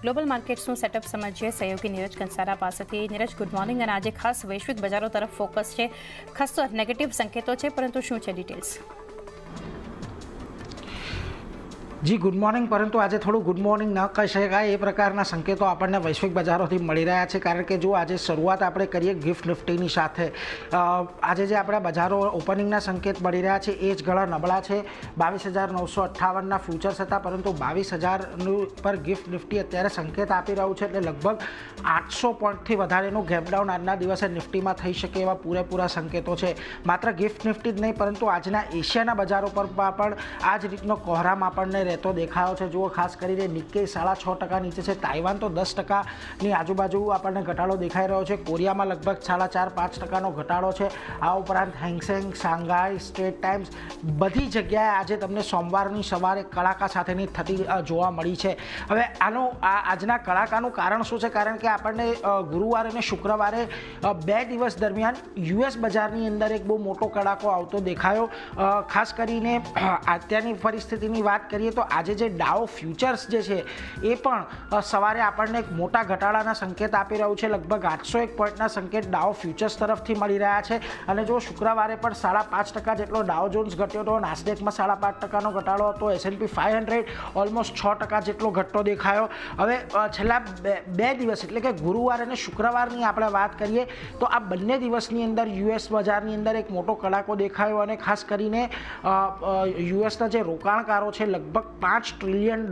Global માર્કેટ્સનું setup સમજીએ સહયોગી નીરજ કંસારા પાસેથી। Neeraj, good morning. અને આજે ખાસ વૈશ્વિક બજારો તરફ ફોકસ છે, ખાસ તો નેગેટિવ સંકેતો છે, પરંતુ શું છે ડિટેલ્સ? જી ગુડ મોર્નિંગ। પરંતુ આજે થોડું ગુડ મોર્નિંગ ન કહી શકાય એ પ્રકારના સંકેતો આપણને વૈશ્વિક બજારોથી મળી રહ્યા છે, કારણ કે જો આજે શરૂઆત આપણે કરીએ ગિફ્ટ નિફ્ટીની સાથે, આજે જે આપણા બજારો ઓપનિંગના સંકેત મળી રહ્યા છે એ જ ઘણા નબળા છે। 22,958ના ફ્યુચર્સ હતા, પરંતુ 22,000 પર ગિફ્ટ નિફ્ટી અત્યારે સંકેત આપી રહ્યું છે, એટલે લગભગ 800 પોઈન્ટથી વધારેનું ગેપડાઉન આજના દિવસે નિફ્ટીમાં થઈ શકે એવા પૂરેપૂરા સંકેતો છે। માત્ર ગિફ્ટ નિફ્ટી જ નહીં, પરંતુ આજના એશિયાના બજારો પર પણ આ જ રીતનો કોહરામ આપણને રહેતો દેખાયો છે। જુઓ, ખાસ કરીને નિક્કેઈ 6.5% નીચે છે, તાઇવાન તો 10%ની આજુબાજુ આપણને ઘટાડો દેખાઈ રહ્યો છે, કોરિયામાં લગભગ 4.5-5%નો ઘટાડો છે। આ ઉપરાંત હેંગસેંગ, શાંઘાઈ, સ્ટ્રેટ ટાઈમ્સ બધી જગ્યાએ આજે તમને સોમવારની સવારે કડાકા સાથેની થતી જોવા મળી છે। હવે આજના કડાકાનું કારણ શું છે? કારણ કે આપણને ગુરુવારે અને શુક્રવારે 2 દિવસ દરમિયાન યુએસ બજારની અંદર એક બહુ મોટો કડાકો આવતો દેખાયો। ખાસ કરીને અત્યારની પરિસ્થિતિની વાત કરીએ તો આજે જે ડાઉ ફ્યુચર્સ જે છે એ પણ સવારે આપણને એક મોટા ઘટાડાના સંકેત આપી રહ્યું છે, લગભગ 801 પોઈન્ટના સંકેત ડાઉ ફ્યુચર્સ તરફથી મળી રહ્યા છે। અને જો શુક્રવારે પણ 5.5% જેટલો ડાઉ જોન્સ ઘટ્યો હતો, નાસ્ડેકમાં 5.5%નો ઘટાડો હતો, S&P 500 ઓલમોસ્ટ 6% જેટલો ઘટતો દેખાયો। હવે છેલ્લા 2 દિવસ એટલે કે ગુરુવાર અને શુક્રવારની આપણે વાત કરીએ તો આ બંને દિવસની અંદર યુએસ બજારની અંદર એક મોટો કડાકો દેખાયો, અને ખાસ કરીને યુએસના જે રોકાણકારો છે લગભગ $5 ટ્રિલિયન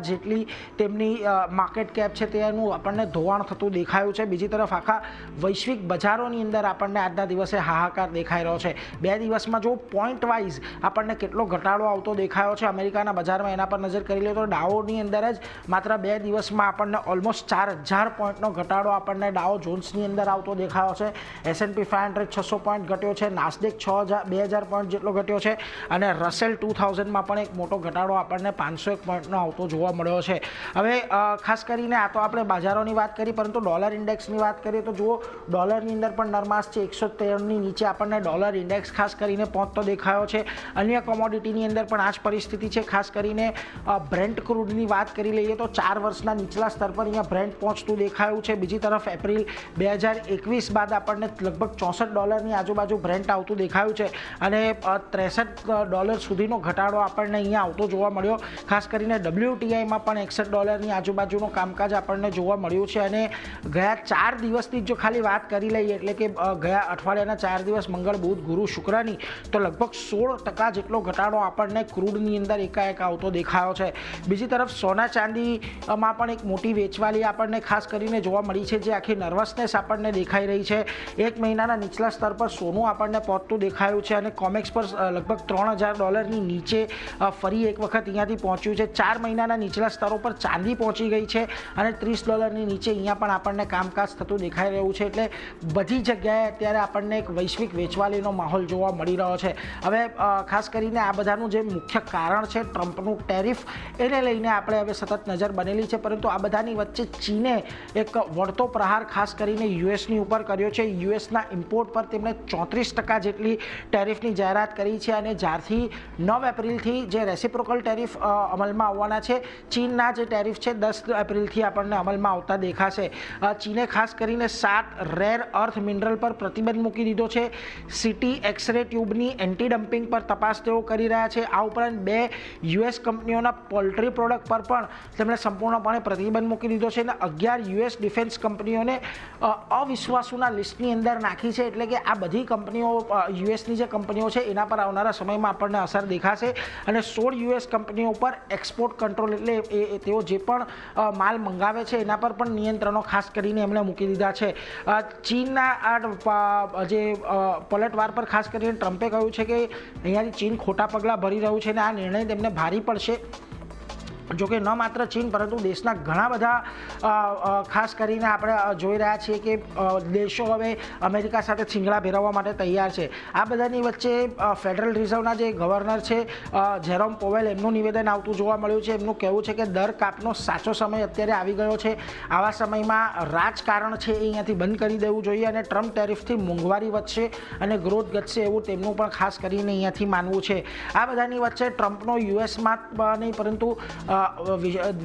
જેટલી તેમની માર્કેટ કેપ છે તેનું આપણને ધોવાણ થતું દેખાયું છે। બીજી તરફ આખા વૈશ્વિક બજારોની અંદર આપણને આજના દિવસે હાહાકાર દેખાઈ રહ્યો છે। 2 દિવસમાં જો પોઈન્ટ વાઇઝ આપણને કેટલો ઘટાડો આવતો દેખાયો છે અમેરિકાના બજારમાં, એના પર નજર કરી લે તો ડાઓની અંદર જ માત્ર 2 દિવસમાં આપણને ઓલમોસ્ટ 4,000 પોઈન્ટનો ઘટાડો આપણને ડાઓ જોન્સની અંદર આવતો દેખાયો છે। S&P 500 600 પોઈન્ટ ઘટ્યો છે, નાસ્ડેક 2,000 પોઈન્ટ જેટલો ઘટ્યો છે, અને રસેલ 2000માં પણ એક મોટો ઘટાડો આપણને 501 પોઈન્ટનો આવતો જોવા મળ્યો છે। હવે ખાસ કરીને આ તો આપણે બજારોની વાત કરી, પરંતુ ડોલર ઇન્ડેક્સની વાત કરીએ તો જુઓ, ડોલરની અંદર પણ નરમાશ છે, 113ની નીચે આપણને ડોલર ઇન્ડેક્સ ખાસ કરીને પહોંચતો દેખાયો છે। અન્ય કોમોડિટીની અંદર પણ આ જ પરિસ્થિતિ છે। ખાસ કરીને બ્રેન્ટ ક્રૂડની વાત કરી લઈએ તો 4 વર્ષના નીચલા સ્તર પર અહીંયા બ્રેન્ટ પહોંચતું દેખાયું છે। બીજી તરફ એપ્રિલ 2021 બાદ આપણને લગભગ $64ની આજુબાજુ બ્રેન્ટ આવતું દેખાયું છે, અને $63 સુધીનો ઘટાડો આપણને અહીંયા આવતો જોવા મળ્યો। ખાસ કરીને WTIમાં પણ $61ની આજુબાજુનું કામકાજ આપણને જોવા મળ્યું છે, અને ગયા 4 દિવસની જો ખાલી વાત કરી લઈએ, એટલે કે ગયા અઠવાડિયાના 4 દિવસ મંગળ, બુધ, ગુરુ, શુક્રની, તો લગભગ 16% જેટલો ઘટાડો આપણને ક્રૂડની અંદર એકાએક આવતો દેખાયો છે। બીજી તરફ સોના ચાંદીમાં પણ એક મોટી વેચવાલી આપણને ખાસ કરીને જોવા મળી છે, જે આખી નર્વસનેસ આપણને દેખાઈ રહી છે। 1 મહિનાના નીચલા સ્તર પર સોનું આપણને પહોંચતું દેખાયું છે, અને કોમેક્સ પર લગભગ $3,000 નીચે ફરી એક વખત અહીંયાથી પહોંચ્યું છે। 4 મહિનાના નીચલા સ્તરો પર ચાંદી પહોંચી ગઈ છે, અને $30ની નીચે અહીંયા પણ આપણને કામકાજ થતું દેખાઈ રહ્યું છે। એટલે બધી જગ્યાએ અત્યારે આપણને એક વૈશ્વિક વેચવાલીનો માહોલ જોવા મળી રહ્યો છે। હવે ખાસ કરીને આ બધાનું જે મુખ્ય કારણ છે ટ્રમ્પનું ટેરિફ, એને લઈને આપણે હવે સતત નજર બનેલી છે, પરંતુ આ બધાની વચ્ચે ચીને એક વળતો પ્રહાર ખાસ કરીને યુએસની ઉપર કર્યો છે। યુએસના ઇમ્પોર્ટ પર તેમણે 34% જેટલી ટેરિફની જાહેરાત કરી છે, અને જ્યારથી 9 એપ્રિલથી જે રેસિપ્રોકલ ટેરિફ અમલમાં આવવાના છે, ચીનના જે ટેરિફ છે 10 એપ્રિલથી આપણને અમલમાં આવતા દેખાશે। ચીને ખાસ કરીને 7 રેર અર્થ મિનરલ પર પ્રતિબંધ મૂકી દીધો છે। સિટી એક્સરે ટ્યુબની એન્ટી ડમ્પિંગ પર તપાસ તેઓ કરી રહ્યા છે। આ ઉપરાંત 2 યુએસ કંપનીઓના પોલ્ટ્રી પ્રોડક્ટ પર પણ તેમણે સંપૂર્ણપણે પ્રતિબંધ મૂકી દીધો છે, અને 11 યુએસ ડિફેન્સ કંપનીઓને અવિશ્વાસુના લિસ્ટની અંદર નાખી છે। એટલે કે આ બધી કંપનીઓ, યુએસની જે કંપનીઓ છે એના પર આવનારા સમયમાં આપણને અસર દેખાશે, અને 16 યુએસ કંપનીઓ પર એક્સપોર્ટ કંટ્રોલ, એટલે તેઓ જે પણ માલ મંગાવે છે એના પર પણ નિયંત્રણો ખાસ કરીને એમણે મૂકી દીધા છે। ચીનના આ જે પલટવાર પર ખાસ કરીને ટ્રમ્પે કહ્યું છે કે અહીંયાથી ચીન ખોટા પગલાં ભરી રહ્યું છે, અને આ નિર્ણય તેમને ભારી પડશે। જોકે ન માત્ર ચીન, પરંતુ દેશના ઘણા બધા ખાસ કરીને આપણે જોઈ રહ્યા છીએ કે દેશો હવે અમેરિકા સાથે થીંગડા ભેરવવા માટે તૈયાર છે। આ બધાની વચ્ચે ફેડરલ રિઝર્વના જે ગવર્નર છે જેરોમ પોવેલ, એમનું નિવેદન આવતું જોવા મળ્યું છે। એમનું કહેવું છે કે દર કાપનો સાચો સમય અત્યારે આવી ગયો છે। આવા સમયમાં રાજકારણ છે એ અહીંયાથી બંધ કરી દેવું જોઈએ, અને ટ્રમ્પ ટેરિફથી મોંઘવારી વધશે અને ગ્રોથ ઘટશે એવું તેમનું પણ ખાસ કરીને અહીંયાથી માનવું છે। આ બધાની વચ્ચે ટ્રમ્પનો યુએસમાં નહીં, પરંતુ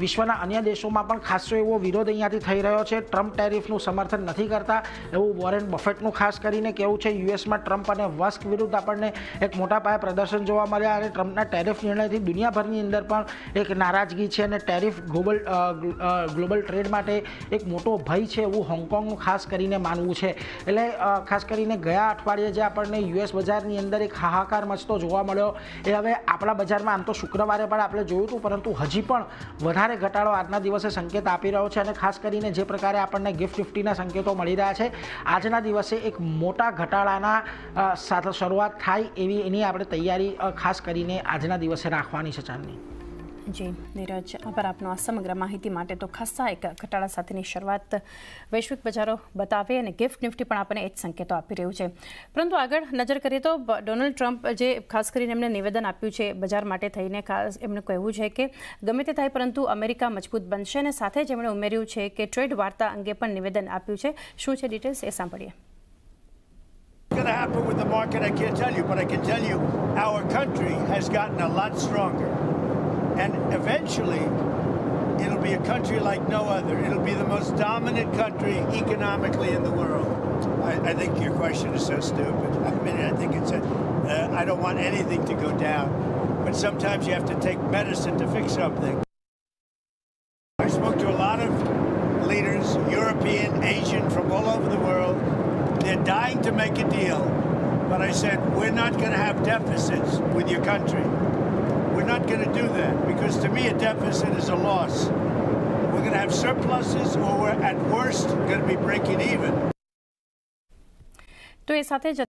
વિશ્વના અન્ય દેશોમાં પણ ખાસો એવો વિરોધ અહીંયાથી થઈ રહ્યો છે. ટ્રમ્પ ટેરિફનું સમર્થન નથી કરતા એવું વોરેન બફેટનું ખાસ કરીને કહેવું છે. યુએસમાં ટ્રમ્પ અને મસ્ક વિરુદ્ધ આપણને એક મોટા પાયે પ્રદર્શન જોવા મળ્યા અને ટ્રમ્પના ટેરિફ નિર્ણયથી દુનિયાભરની અંદર પણ એક નારાજગી છે અને ટેરિફ ગ્લોબલ ટ્રેડ માટે એક મોટો ભય છે એવું હોંગકોંગનું ખાસ કરીને માનવું છે. એટલે ખાસ કરીને ગયા અઠવાડિયે જે આપણને યુએસ બજારની અંદર એક હાહાકાર મચતો જોવા મળ્યો એ હવે આપણા બજારમાં આમ તો શુક્રવારે પણ આપણે જોયું હતું, પરંતુ હજી પણ વધારે ઘટાડો આજના દિવસે સંકેત આપી રહ્યો છે. અને ખાસ કરીને જે પ્રકારે આપણને ગિફ્ટ નિફ્ટીના સંકેતો મળી રહ્યા છે, આજના દિવસે એક મોટા ઘટાડાના સાથે શરૂઆત થાય એવી એની આપણે તૈયારી ખાસ કરીને આજના દિવસે રાખવાની છે. ચાંદની જી નીરજ, આભાર આપનો આ સમગ્ર માહિતી માટે. તો ખાસા એક ઘટાડા સાથેની શરૂઆત વૈશ્વિક બજારો બતાવે અને ગિફ્ટ નિફ્ટી પણ આપણને એ જ સંકેતો આપી રહ્યું છે. પરંતુ આગળ નજર કરીએ તો ડોનાલ્ડ ટ્રમ્પ જે ખાસ કરીને એમને નિવેદન આપ્યું છે બજાર માટે થઈને, ખાસ એમનું કહેવું છે કે ગમે તે થાય પરંતુ અમેરિકા મજબૂત બનશે અને સાથે જ એમણે ઉમેર્યું છે કે ટ્રેડ વાર્તા અંગે પણ નિવેદન આપ્યું છે. શું છે ડિટેલ્સ એ સાંભળીએ. What's going to happen with the market, I can't tell you, but I can tell you our country has gotten a lot stronger. And eventually, it'll be a country like no other. It'll be the most dominant country economically in the world. I think your question is so stupid. I mean, I think it's I don't want anything to go down. But sometimes you have to take medicine to fix something. I spoke to a lot of leaders, European, Asian, from all over the world. They're dying to make a deal. But I said, we're not going to have deficits with your country. We're not going to do that, because to me a deficit is a loss. We're going to have surpluses, or we're at worst going to be breaking even. તો એ સાથે જ